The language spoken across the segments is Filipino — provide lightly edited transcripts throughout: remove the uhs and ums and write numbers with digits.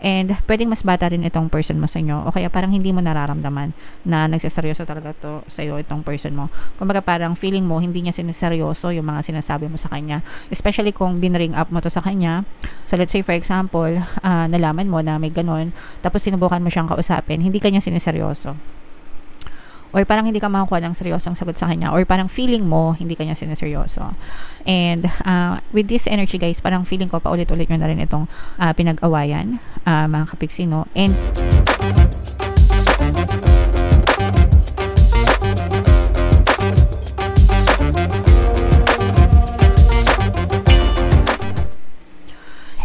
And pwedeng mas bata rin itong person mo sa inyo, o kaya parang hindi mo nararamdaman na nagseseryoso talaga to sa iyo itong person mo. Kumbaga parang feeling mo hindi niya sineseryoso yung mga sinasabi mo sa kanya, especially kung binring up mo to sa kanya. So let's say for example, nalaman mo na may ganon, tapos sinubukan mo siyang kausapin, hindi kanya sineseryoso, or parang hindi ka makakuha ng seryosong sagot sa kanya, or parang feeling mo hindi kanya sineseryoso. And with this energy guys, parang feeling ko paulit-ulit nyo na rin itong pinag-awayan, mga kapiksi, no? And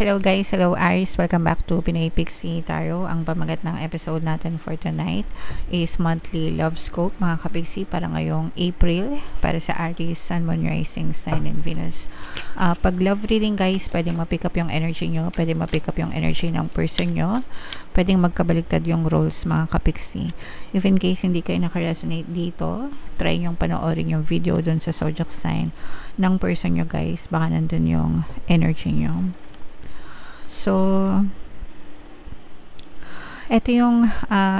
hello guys, hello Aries, welcome back to Pinoy Pixie Tarot. Ang pamagat ng episode natin for tonight is monthly love scope, mga kapixie, para ngayong April, para sa Aries, Sun, Moon, Rising, Sign, and Venus. Pag love reading guys, pwedeng ma-pick up yung energy nyo, pwedeng ma-pick up yung energy ng person nyo, pwedeng magkabaliktad yung roles, mga kapixie. If in case hindi kayo nakaresonate dito, try nyong panoorin yung video dun sa zodiac sign ng person nyo guys, baka nandun yung energy nyo. So, ito yung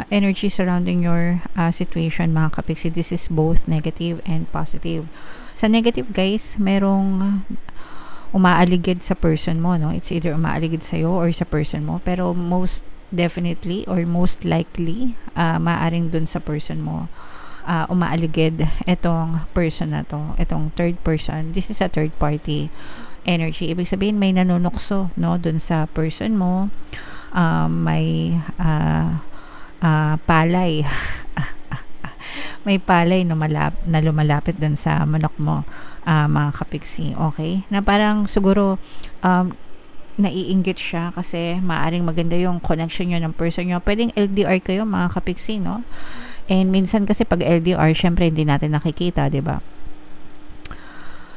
energy surrounding your situation, mga kapixie. This is both negative and positive. Sa negative guys, merong umaaligid sa person mo, no? It's either umaaligid sa'yo or sa person mo. Pero most definitely or most likely, maaring dun sa person mo umaaligid itong person na to, itong third person. This is a third party energy. Ibig sabihin may nanunukso, no, dun sa person mo. May palay may palay na lumalapit dun sa manok mo, mga kapixie. Okay, na parang siguro naiinggit siya kasi maaring maganda yung connection nyo ng person nyo. Pwedeng LDR kayo, mga kapixie, no? And minsan kasi pag LDR, syempre hindi natin nakikita, 'di ba?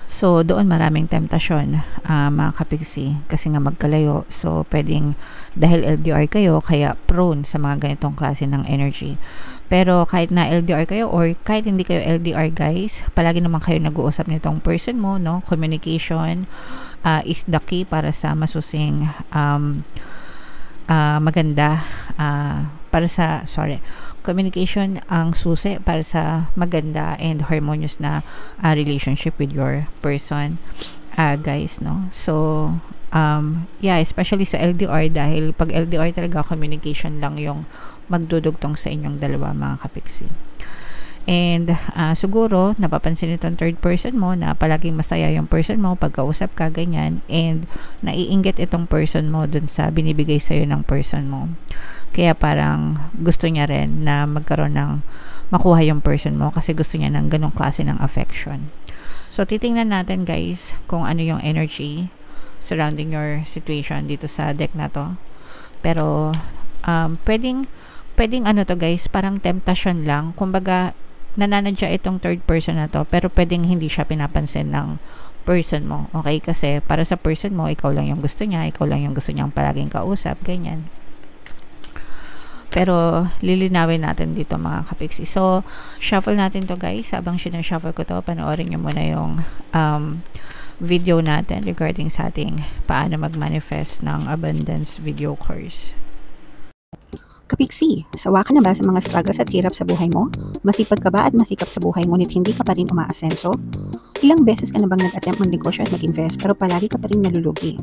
So, doon maraming temptasyon, mga kapixie, kasi nga magkalayo. So, pwedeng dahil LDR kayo, kaya prone sa mga ganitong klase ng energy. Pero kahit na LDR kayo or kahit hindi kayo LDR guys, palagi naman kayo nag-uusap nitong person mo, no? Communication is the key para sa masusing maganda, communication ang susi para sa maganda and harmonious na relationship with your person, guys, no? So yeah, especially sa LDR, dahil pag LDR talaga communication lang yung magdudugtong sa inyong dalawa, mga kapixie. And siguro napapansin itong third person mo na palaging masaya yung person mo pagkausap ka, ganyan, and naiinggit itong person mo dun sa binibigay sa'yo ng person mo. Kaya parang gusto niya rin na magkaroon ng makuha yung person mo kasi gusto niya ng ganong klase ng affection. So titingnan natin guys kung ano yung energy surrounding your situation dito sa deck na to. Pero pwedeng ano to guys, parang temptation lang. Kumbaga nananadya itong third person na to, pero pwedeng hindi siya pinapansin ng person mo. Okay, kasi para sa person mo, ikaw lang yung gusto niya, ikaw lang yung gusto niyang palaging kausap, ganyan. Pero lilinawin natin dito, mga kapixie. So shuffle natin to guys. Habang sinashuffle ko to, panoorin nyo muna yung video natin regarding sa ating paano mag-manifest ng abundance video course. Kapiksi, sawa ka na ba sa mga struggles at hirap sa buhay mo? Masipag ka ba at masikap sa buhay ngunit hindi ka pa rin umaasenso? Ilang beses ka na bang nag-attempt mag-negosyo at mag-invest pero palagi ka pa rin nalulugi?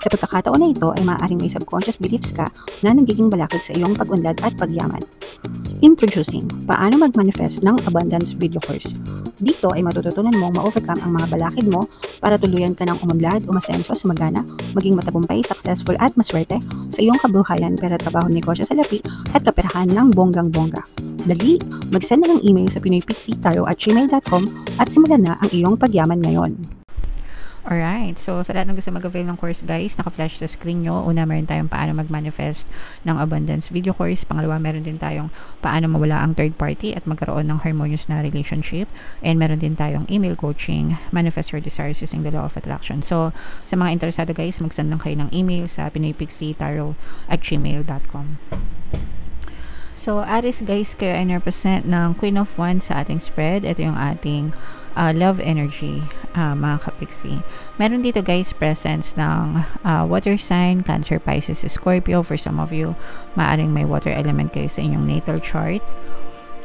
Sa pagkakataon na ito ay maaaring may subconscious beliefs ka na nagiging balakid sa iyong pag-unlad at pagyaman. Introducing, paano mag-manifest ng abundance video course. Dito ay matututunan mong ma-overcome ang mga balakid mo para tuluyan ka ng umunlad, umasenso, sumagana, maging matagumpay, successful at maswerte sa iyong kabuhayan, pera, trabaho, negosyo, salapi at kaperahan ng bonggang-bongga. Dali, mag-send na ng email sa pinoypixie@gmail.com at simulan na ang iyong pagyaman ngayon. Alright, so sa lahat ng gusto mag-avail ng course guys, naka-flash sa screen nyo. Una, meron tayong paano mag-manifest ng abundance video course. Pangalawa, meron din tayong paano mawala ang third party at magkaroon ng harmonious na relationship. And meron din tayong email coaching, manifest your desires using the law of attraction. So sa mga interesado guys, mag-send lang kayo ng email sa pinoypixie@gmail.com. So Aries guys, kayo ay represent ng Queen of Wands sa ating spread. Ito yung ating love energy mga kapiksi. Meron dito guys presence ng water sign, Cancer, Pisces, Scorpio. For some of you, maaring may water element kayo sa inyong natal chart,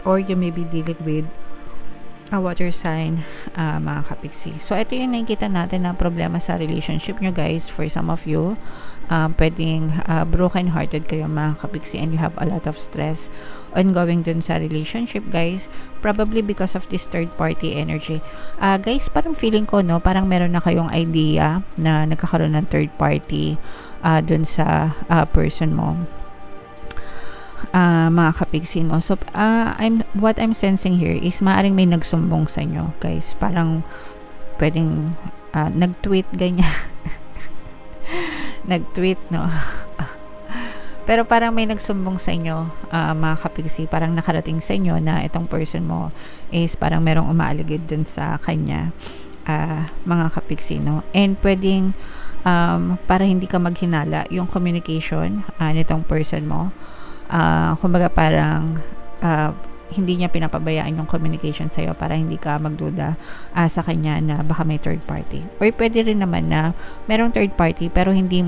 or you may be dealing with a water sign, mga kapiksi. So ito yung nakikita natin na problema sa relationship nyo guys. For some of you, pwedeng broken hearted kayo mga kapiksi, and you have a lot of stress ongoing dun sa relationship guys, probably because of this third party energy. Guys, parang feeling ko, no, parang meron na kayong idea na nagkakaroon ng third party dun sa person mo, mga kapiksi, no. So what I'm sensing here is maaring may nagsumbong sa inyo guys, parang pwedeng nag-tweet ganyan nag-tweet, no. Pero parang may nagsumbong sa inyo, mga kapiksi, parang nakarating sa inyo na itong person mo is parang merong umaaligid dun sa kanya, mga kapiksi, no. And pwedeng para hindi ka maghinala yung communication nitong person mo, kumbaga parang hindi niya pinapabayaan yung communication sa'yo para hindi ka magduda sa kanya na baka may third party. Or pwede rin naman na merong third party pero hindi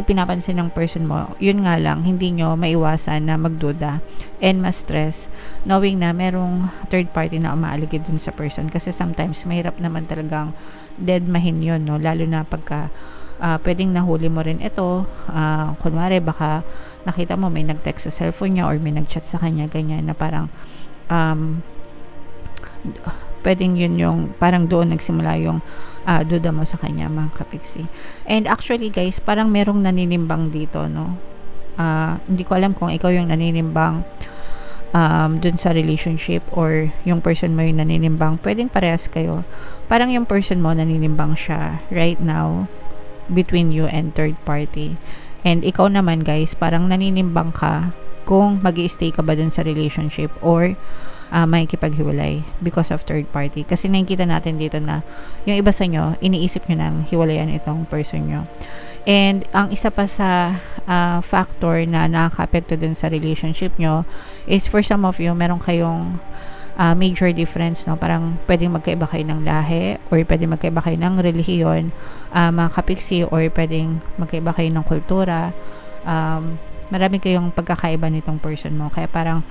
pinapansin ng person mo. Yun nga lang, hindi nyo maiwasan na magduda and ma-stress knowing na merong third party na umaaligid dun sa person. Kasi sometimes mahirap naman talagang deadmahin yun, no? Lalo na pagka pwedeng nahuli mo rin ito, kunwari baka nakita mo may nag-text sa cellphone niya or may nag-chat sa kanya, ganyan, na parang pwedeng yun yung parang doon nagsimula yung duda mo sa kanya, mga kapiksi. And actually guys, parang merong naninimbang dito, no. Hindi ko alam kung ikaw yung naninimbang dun sa relationship or yung person mo yung naninimbang. Pwedeng parehas kayo. Parang yung person mo naninimbang siya right now between you and third party. And ikaw naman guys, parang naninimbang ka kung mag-i-stay ka ba dun sa relationship or makikipaghiwalay because of third party. Kasi nakikita natin dito na yung iba sa inyo, iniisip nyo nang hiwalayan itong person nyo. And ang isa pa sa factor na nakaka-apekto dun sa relationship nyo is for some of you, meron kayong major difference, no? Parang pwedeng magkaiba kayo ng lahi or pwedeng magkaiba kayo ng relihiyon, mga kapiksi, or pwedeng magkaiba kayo ng kultura. Marami kayong pagkakaiba nitong person mo, kaya parang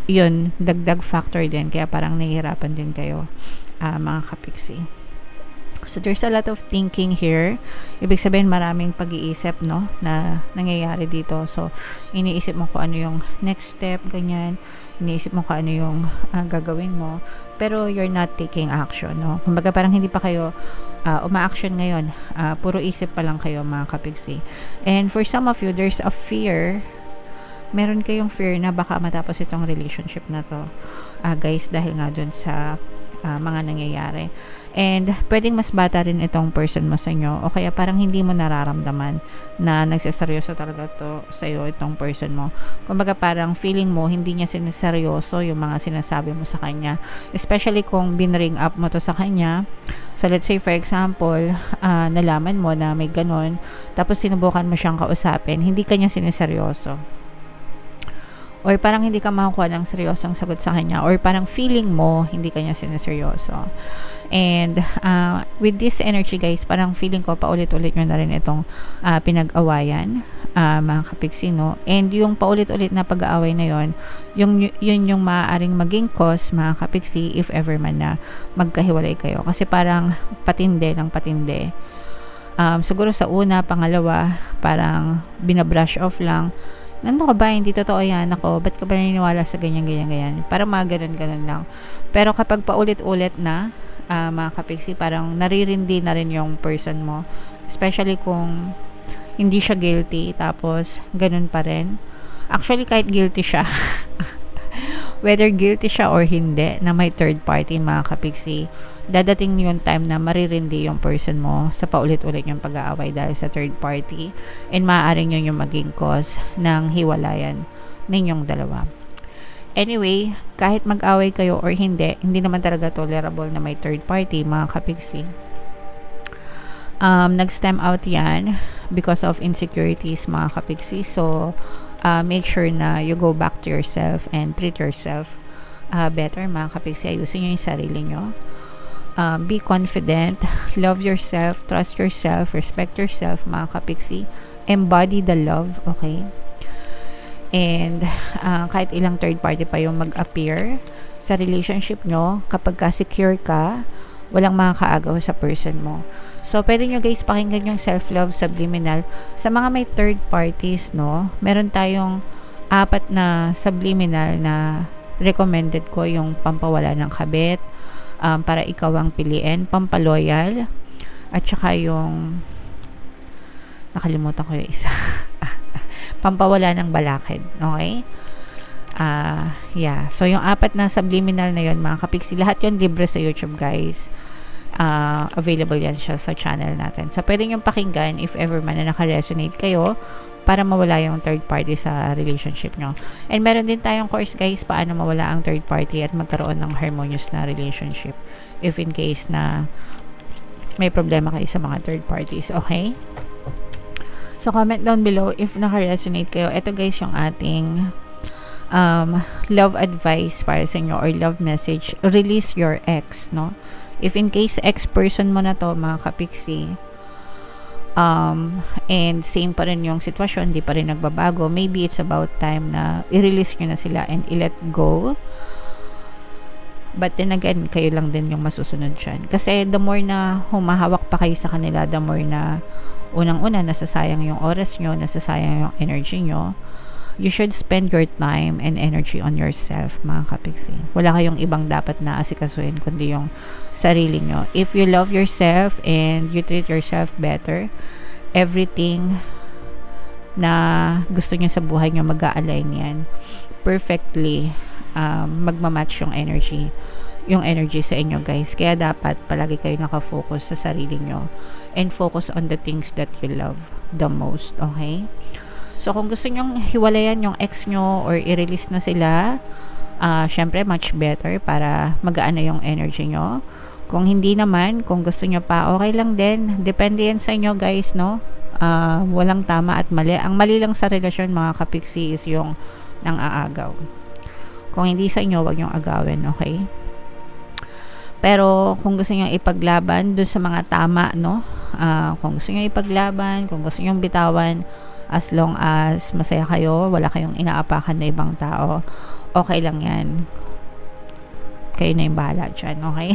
yun, dagdag factor din, kaya parang nahihirapan din kayo, mga kapiksi. So there's a lot of thinking here. Ibig sabihin maraming pag-iisip, no, na nangyayari dito. So iniisip mo kung ano yung next step, ganyan. Iniisip mo kung ano yung gagawin mo, pero you're not taking action, no. Kumbaga parang hindi pa kayo uma-action ngayon. Puro isip pa lang kayo, mga kapiksi. And for some of you, there's a fear. Meron kayong fear na baka matapos itong relationship na to, guys, dahil nga dun sa mga nangyayari. And pwedeng mas bata rin itong person mo sa inyo, o kaya parang hindi mo nararamdaman na nagseseryoso talaga to sa iyo itong person mo. Kumbaga parang feeling mo hindi niya sineseryoso yung mga sinasabi mo sa kanya, especially kung binring up mo to sa kanya. So let's say for example, nalaman mo na may ganon, tapos sinubukan mo siyang kausapin, hindi kanya sineseryoso, or parang hindi ka makakuha ng seryosong sagot sa kanya, or parang feeling mo hindi kanya sineseryoso. And with this energy guys, parang feeling ko paulit-ulit nyo na rin itong pinag-awayan, mga kapiksi, no? And yung paulit-ulit na pag-aaway na yun yung maaaring maging cause, mga kapiksi, if ever man na magkahiwalay kayo. Kasi parang patinde ng patinde. Siguro sa una, pangalawa, parang binabrush off lang. Nando ka ba? Hindi totoo yan. Ako, ba't ka ba naniniwala sa ganyan? Parang mga ganun lang. Pero kapag paulit-ulit na, mga kapiksi, parang naririndi na rin yung person mo. Especially kung hindi siya guilty, tapos ganun pa rin. Actually, kahit guilty siya, whether guilty siya or hindi, na may third party, mga kapiksi, dadating yung time na maririndi yung person mo sa paulit-ulit yung pag-aaway dahil sa third party, and maaaring yun yung maging cause ng hiwalayan ninyong dalawa. Anyway, kahit mag-away kayo or hindi naman talaga tolerable na may third party, mga kapiksi. Nag-stem out yan because of insecurities, mga kapiksi. So make sure na you go back to yourself and treat yourself better, mga kapiksi. Ayusin nyo yung sarili nyo. Be confident, love yourself, trust yourself, respect yourself, mga kapiksi. Embody the love, okay? And kahit ilang third party pa yung mag-appear sa relationship nyo, kapag ka-secure ka, walang makakaagaw sa person mo. So, pwede nyo guys pakinggan yung self-love subliminal. Sa mga may third parties, no, meron tayong 4 na subliminal na recommended ko, yung pampawala ng kabit, para ikaw ang piliin, pampaloyal, at saka yung nakalimutan ko yung isa pampawala ng balakid, okay? Yeah, so yung 4 na subliminal na yun, mga kapiksi, lahat yun libre sa YouTube guys. Available yan siya sa channel natin, so pwede nyo pakinggan if ever man na naka-resonate kayo, para mawala yung third party sa relationship nyo. And meron din tayong course guys, paano mawala ang third party at magkaroon ng harmonious na relationship if in case na may problema kayo sa mga third parties, okay? So comment down below if naka-resonate kayo. Ito guys yung ating love advice para sa inyo, or love message. Release your ex, no? If in case ex person mo na to, mga kapiksi, and same pa rin yung sitwasyon, di pa rin nagbabago, maybe it's about time na i-release nyo na sila and i-let go. But then again, kayo lang din yung masusunod dyan, kasi the more na humahawak pa kayo sa kanila, the more na unang-una nasasayang yung oras nyo, nasasayang yung energy nyo. You should spend your time and energy on yourself, mga kapiksi. Wala kayong ibang dapat na asikasuhin kundi yung sarili nyo. If you love yourself and you treat yourself better, everything na gusto nyo sa buhay nyo mag-a-align yan perfectly. Magmamatch yung energy sa inyo guys. Kaya dapat palagi kayo nakafocus sa sarili nyo and focus on the things that you love the most, okay? So, kung gusto nyong hiwalayan yung ex nyo or i-release na sila, syempre, much better para magaan na yung energy nyo. Kung hindi naman, kung gusto nyo pa, okay lang din. Depende yan sa inyo, guys, no? Walang tama at mali. Ang mali lang sa relasyon, mga kapiksi, is yung nang-aagaw. Kung hindi sa inyo, wag nyong agawin, okay? Pero, kung gusto nyo ipaglaban dun sa mga tama, no? Kung gusto nyo ipaglaban, kung gusto nyo bitawan, as long as masaya kayo, wala kayong inaapakan na ibang tao, okay lang yan. Kayo na yung bahala dyan, okay?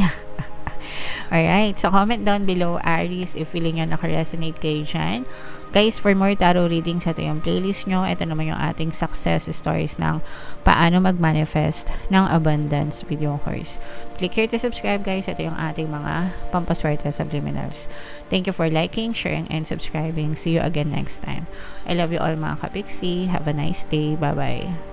Alright, so comment down below, Aries, if feeling nyo naka-resonate kayo dyan. Guys, for more tarot readings, ito yung playlist nyo. Ito naman yung ating success stories ng paano mag-manifest ng abundance video course. Click here to subscribe, guys. Ito yung ating mga pampaswerte subliminals. Thank you for liking, sharing, and subscribing. See you again next time. I love you all, mga kapiksi. Have a nice day. Bye-bye.